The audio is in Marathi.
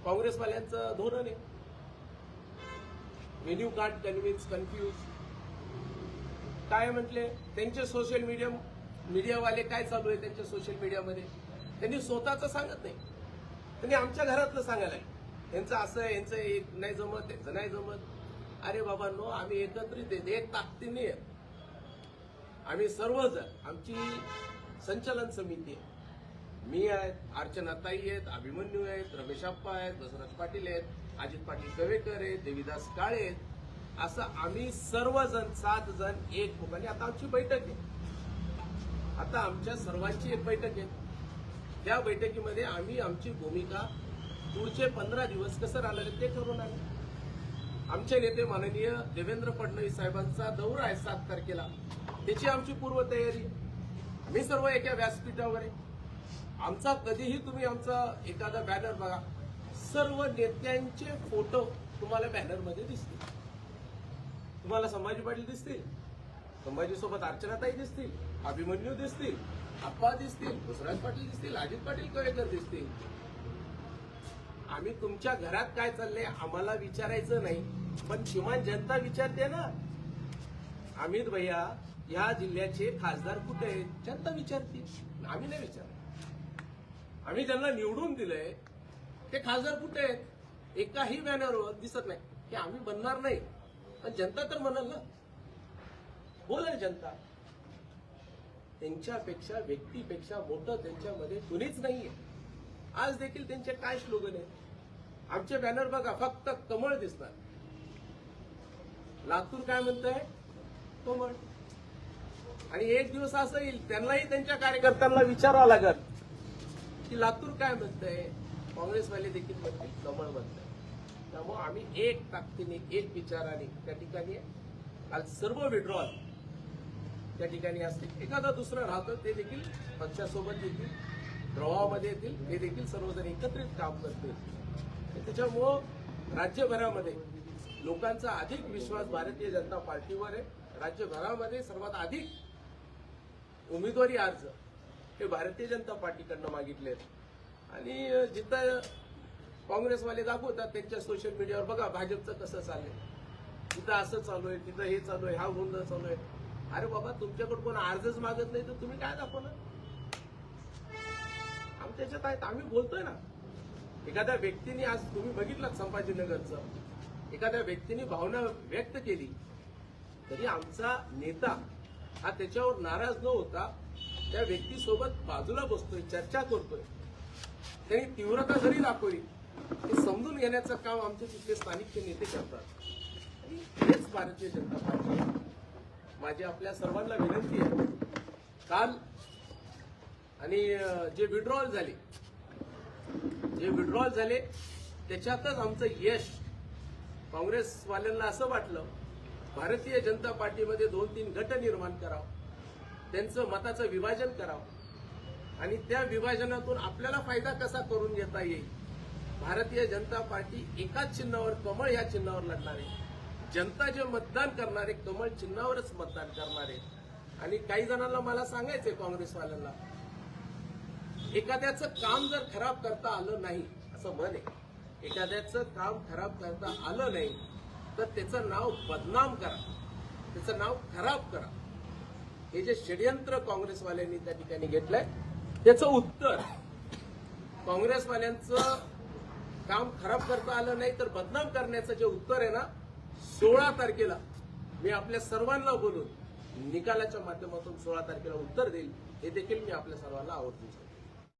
काँग्रेसवाल्यांचं धोरण आहे. When you can't convince confuse. काय म्हटले त्यांचे सोशल मीडियावाले काय चालू आहे त्यांच्या सोशल मीडियामध्ये, त्यांनी स्वतःचं सांगत नाही, त्यांनी आमच्या घरातलं सांगायला यांचं असं आहे, यांचं एक नाही जमत, यांचं नाही जमत. अरे बाबांनो, आम्ही एकत्रित आहेत, एक ताकदीने आहेत. आम्ही सर्वजण, आमची संचलन समिती आहे. मी आहेत, अर्चनाताई आहेत, अभिमन्यू आहेत, रमेश आप्पा आहेत, बसवराज पाटील आहेत, अजित पाटील कवेकर आहेत, देवीदास काळे आहेत. असं आम्ही सर्वजण 7 जण एक ठिकाणी. आता आमची बैठक आहे, आता आमच्या सर्वांची एक बैठक आहे. त्या बैठकीमध्ये आम्ही आमची भूमिका पुढचे 15 दिवस कसं राहणार ते ठरवून आले. आमचे नेते माननीय देवेंद्र फडणवीस साहेबांचा दौरा आहे 7 तारखेला, त्याची आमची पूर्वतयारी. आम्ही सर्व एका व्यासपीठावर आहे. आमचा कधीही तुम्ही आमचा एखादा बॅनर बघा, सर्व नेत्यांचे फोटो तुम्हाला बॅनरमध्ये दिसतील. तुम्हाला संभाजी पाटील दिसतील, संभाजीसोबत अर्चनाताई दिसतील, अभिमन्यू दिसतील, आप्पा दिसतील, बसवराज पाटील दिसतील, अजित पाटील कवेकर दिसतील. आम्ही तुमच्या घरात काय चाललंय आम्हाला विचारायचं नाही, पण किमान जनता विचारते ना. अमित भैया या जिल्ह्याचे खासदार कुठे आहेत, जनता विचारते, आम्ही नाही विचारत. आम्ही ज्यांना निवडून दिलंय ते खासदार कुठे आहेत, एकाही बॅनरवर दिसत नाही. की आम्ही बनणार नाही, पण जनता तर म्हणाल ना, बोलाय जनता. त्यांच्यापेक्षा व्यक्तीपेक्षा मोठं त्यांच्यामध्ये कुणीच नाहीये. आज देखील त्यांचे काय स्लोगन आहे, आमचे बॅनर बघा, फक्त कमळ दिसणार. लातूर काय म्हणतंय, कमळ. आणि एक दिवस असं येईल त्यांनाही त्यांच्या कार्यकर्त्यांना विचारावं लागत की लातूर काय म्हणतंय, काँग्रेसवाले देखील म्हणतील कमळ म्हणतंय. त्यामुळे आम्ही एक ताकदीने एक विचाराने त्या ठिकाणी काल सर्व विड्रॉल त्या ठिकाणी असतील. एखादा दुसरं राहतं ते देखील पक्षासोबत येतील, प्रवाहामध्ये येतील, ते देखील सर्वजण एकत्रित काम करतील. त्याच्यामुळं राज्यभरामध्ये लोकांचा अधिक विश्वास भारतीय जनता पार्टीवर आहे. राज्यभरामध्ये सर्वात अधिक उमेदवारी अर्ज हे भारतीय जनता पार्टीकडनं मागितले आहेत. आणि जिथं काँग्रेसवाले दाखवतात त्यांच्या सोशल मीडियावर, बघा भाजपचं कसं चाललंय, तिथं असं चालू आहे, तिथं हे चालू आहे, हा गोंधळ चालू आहे. अरे बाबा, तुमच्याकडे कोण अर्जच मागत नाही तर तुम्ही काय दाखवणार. आमच्याच्यात आहेत, आम्ही बोलतोय ना. एखाद्या व्यक्तीने, आज तुम्ही बघितलं संभाजीनगरचं, एखाद्या व्यक्तीने भावना व्यक्त केली तरी आमचा नेता हा त्याच्यावर नाराज न होता त्या व्यक्तीसोबत बाजूला बसतोय, चर्चा करतोय, त्यांनी तीव्रता जरी दाखवली ते समजून घेण्याचं काम आमचे तिथले स्थानिक नेते करतात. आणि हेच भारतीय जनता पार्टी. माझी आपल्या सर्वांना विनंती आहे, काल आणि जे विड्रॉल झाले त्याच्यातच आमचं यश. काँग्रेसवाल्यांना असं वाटलं भारतीय जनता पार्टीमध्ये 2-3 गट निर्माण करावं, त्यांचं मताचं विभाजन करावं आणि त्या विभाजनातून आपल्याला फायदा कसा करून घेता येईल. भारतीय जनता पार्टी एकाच चिन्हावर, कमळ या चिन्हावर लढणार आहे. जनता जे मतदान करणारे कमळ चिन्हावरच मतदान करणार आहे. आणि काही जणांना मला सांगायचंय काँग्रेसवाल्यांना, एखाद्याचं काम जर खराब करता आलं नाही, असं म्हण आहे, एखाद्याचं काम खराब करता आलं नाही तर त्याचं नाव बदनाम करा, त्याचं नाव खराब करा. हे जे षडयंत्र काँग्रेसवाल्यांनी त्या ठिकाणी घेतलंय त्याचं उत्तर, काँग्रेसवाल्यांचं काम खराब करता आलं नाही तर बदनाम करण्याचं जे उत्तर आहे ना, 16 तारखेला मी आपल्या सर्वांना बोलून निकालाच्या माध्यमातून 16 तारखेला उत्तर देईल. हे देखील मी आपल्या सर्वांना आवर्जून सांगतो.